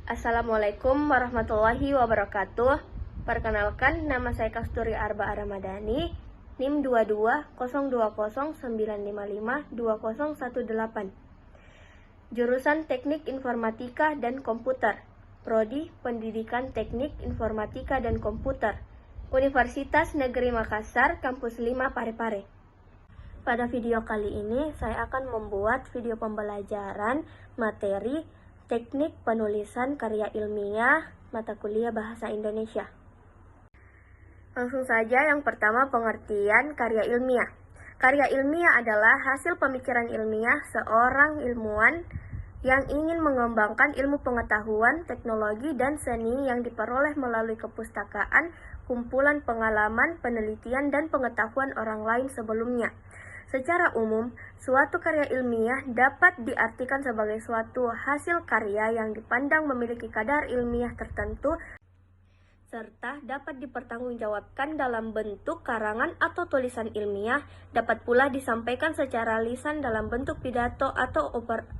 Assalamualaikum warahmatullahi wabarakatuh. Perkenalkan, nama saya Kasturi Arba Aramadani, NIM 220209552018. Jurusan Teknik Informatika dan Komputer, Prodi Pendidikan Teknik Informatika dan Komputer, Universitas Negeri Makassar, Kampus 5 Parepare. Pada video kali ini, saya akan membuat video pembelajaran materi Teknik Penulisan Karya Ilmiah, mata kuliah Bahasa Indonesia. Langsung saja, yang pertama pengertian karya ilmiah. Karya ilmiah adalah hasil pemikiran ilmiah seorang ilmuwan yang ingin mengembangkan ilmu pengetahuan, teknologi, dan seni yang diperoleh melalui kepustakaan, kumpulan pengalaman, penelitian, dan pengetahuan orang lain sebelumnya. Secara umum, suatu karya ilmiah dapat diartikan sebagai suatu hasil karya yang dipandang memiliki kadar ilmiah tertentu serta dapat dipertanggungjawabkan dalam bentuk karangan atau tulisan ilmiah, dapat pula disampaikan secara lisan dalam bentuk pidato atau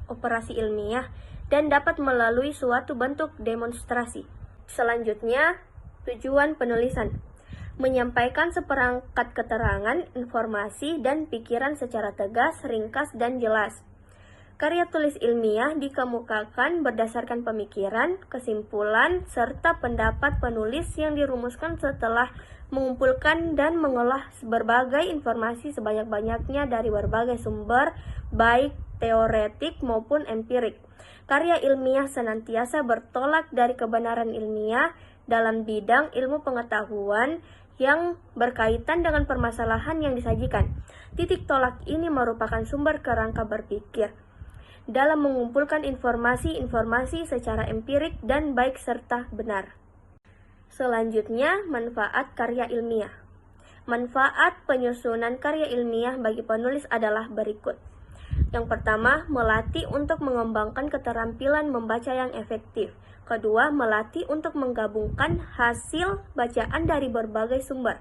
operasi ilmiah, dan dapat melalui suatu bentuk demonstrasi. Selanjutnya, tujuan penulisan: menyampaikan seperangkat keterangan, informasi, dan pikiran secara tegas, ringkas, dan jelas. Karya tulis ilmiah dikemukakan berdasarkan pemikiran, kesimpulan, serta pendapat penulis yang dirumuskan setelah mengumpulkan dan mengolah berbagai informasi sebanyak-banyaknya dari berbagai sumber, baik teoretik maupun empirik. Karya ilmiah senantiasa bertolak dari kebenaran ilmiah dalam bidang ilmu pengetahuan yang berkaitan dengan permasalahan yang disajikan. Titik tolak ini merupakan sumber kerangka berpikir dalam mengumpulkan informasi-informasi secara empirik dan baik serta benar. Selanjutnya, manfaat karya ilmiah. Manfaat penyusunan karya ilmiah bagi penulis adalah berikut. Yang pertama, melatih untuk mengembangkan keterampilan membaca yang efektif. Kedua, melatih untuk menggabungkan hasil bacaan dari berbagai sumber.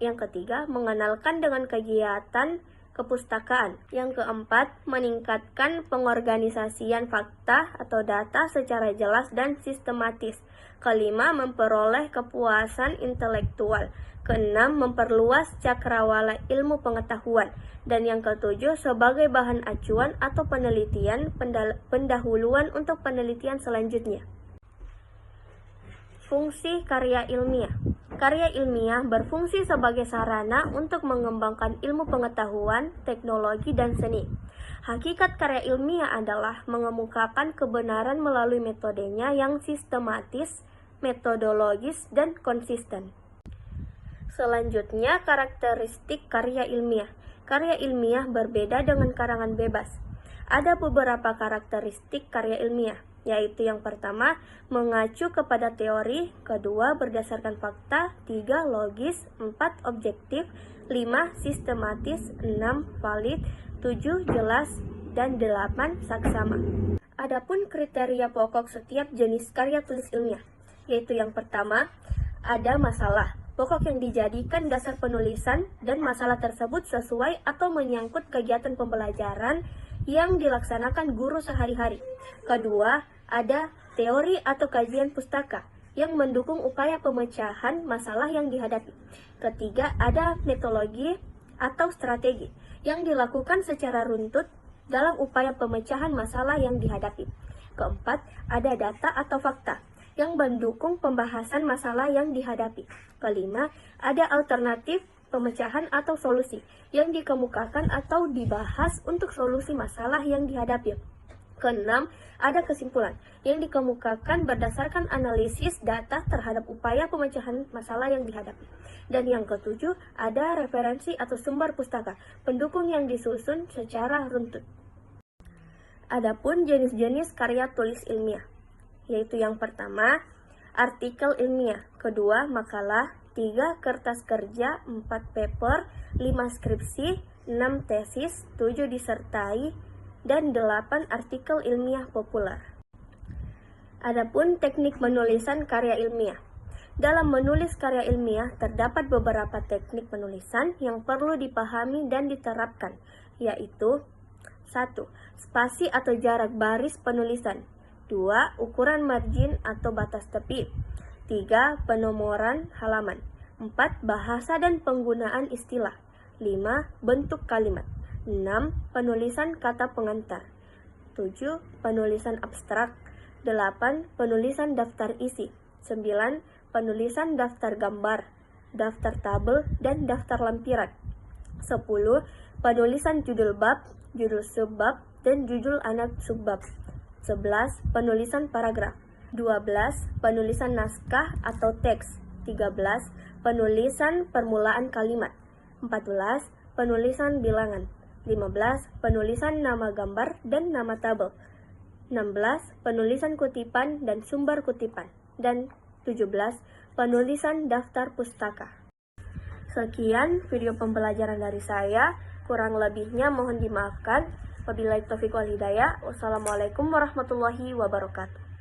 Yang ketiga, mengenalkan dengan kegiatan kepustakaan. Yang keempat, meningkatkan pengorganisasian fakta atau data secara jelas dan sistematis. Kelima, memperoleh kepuasan intelektual. Keenam, memperluas cakrawala ilmu pengetahuan. Dan yang ketujuh, sebagai bahan acuan atau penelitian pendahuluan untuk penelitian selanjutnya. Fungsi karya ilmiah. Karya ilmiah berfungsi sebagai sarana untuk mengembangkan ilmu pengetahuan, teknologi, dan seni. Hakikat karya ilmiah adalah mengemukakan kebenaran melalui metodenya yang sistematis, metodologis, dan konsisten. Selanjutnya, karakteristik karya ilmiah. Karya ilmiah berbeda dengan karangan bebas. Ada beberapa karakteristik karya ilmiah, yaitu yang pertama, mengacu kepada teori, kedua, berdasarkan fakta, 3, logis, 4, objektif, 5, sistematis, 6, valid, 7, jelas, dan 8, saksama. Adapun kriteria pokok setiap jenis karya tulis ilmiah, yaitu yang pertama, ada masalah pokok yang dijadikan dasar penulisan dan masalah tersebut sesuai atau menyangkut kegiatan pembelajaran yang dilaksanakan guru sehari-hari. Kedua, ada teori atau kajian pustaka yang mendukung upaya pemecahan masalah yang dihadapi. Ketiga, ada metodologi atau strategi yang dilakukan secara runtut dalam upaya pemecahan masalah yang dihadapi. Keempat, ada data atau fakta yang mendukung pembahasan masalah yang dihadapi. Kelima, ada alternatif pemecahan atau solusi yang dikemukakan atau dibahas untuk solusi masalah yang dihadapi. Keenam, ada kesimpulan yang dikemukakan berdasarkan analisis data terhadap upaya pemecahan masalah yang dihadapi. Dan yang ketujuh, ada referensi atau sumber pustaka pendukung yang disusun secara runtut. Adapun jenis-jenis karya tulis ilmiah, yaitu yang pertama, artikel ilmiah, kedua, makalah, 3, kertas kerja, 4, paper, 5, skripsi, 6, tesis, 7, disertai, dan 8, artikel ilmiah populer. Adapun teknik penulisan karya ilmiah. Dalam menulis karya ilmiah, terdapat beberapa teknik penulisan yang perlu dipahami dan diterapkan, yaitu 1. Spasi atau jarak baris penulisan. 2. Ukuran margin atau batas tepi. 3. Penomoran halaman. 4. Bahasa dan penggunaan istilah. 5. Bentuk kalimat. 6. Penulisan kata pengantar. 7. Penulisan abstrak. 8. Penulisan daftar isi. 9. Penulisan daftar gambar, daftar tabel, dan daftar lampiran. 10. Penulisan judul bab, judul subbab, dan judul anak subbab. 11. Penulisan paragraf. 12. Penulisan naskah atau teks. 13. Penulisan permulaan kalimat. 14. Penulisan bilangan. 15. Penulisan nama gambar dan nama tabel. 16. Penulisan kutipan dan sumber kutipan. Dan 17. Penulisan daftar pustaka. Sekian video pembelajaran dari saya. Kurang lebihnya mohon dimaafkan. Wabillahi taufiq wal hidayah. Wassalamualaikum warahmatullahi wabarakatuh.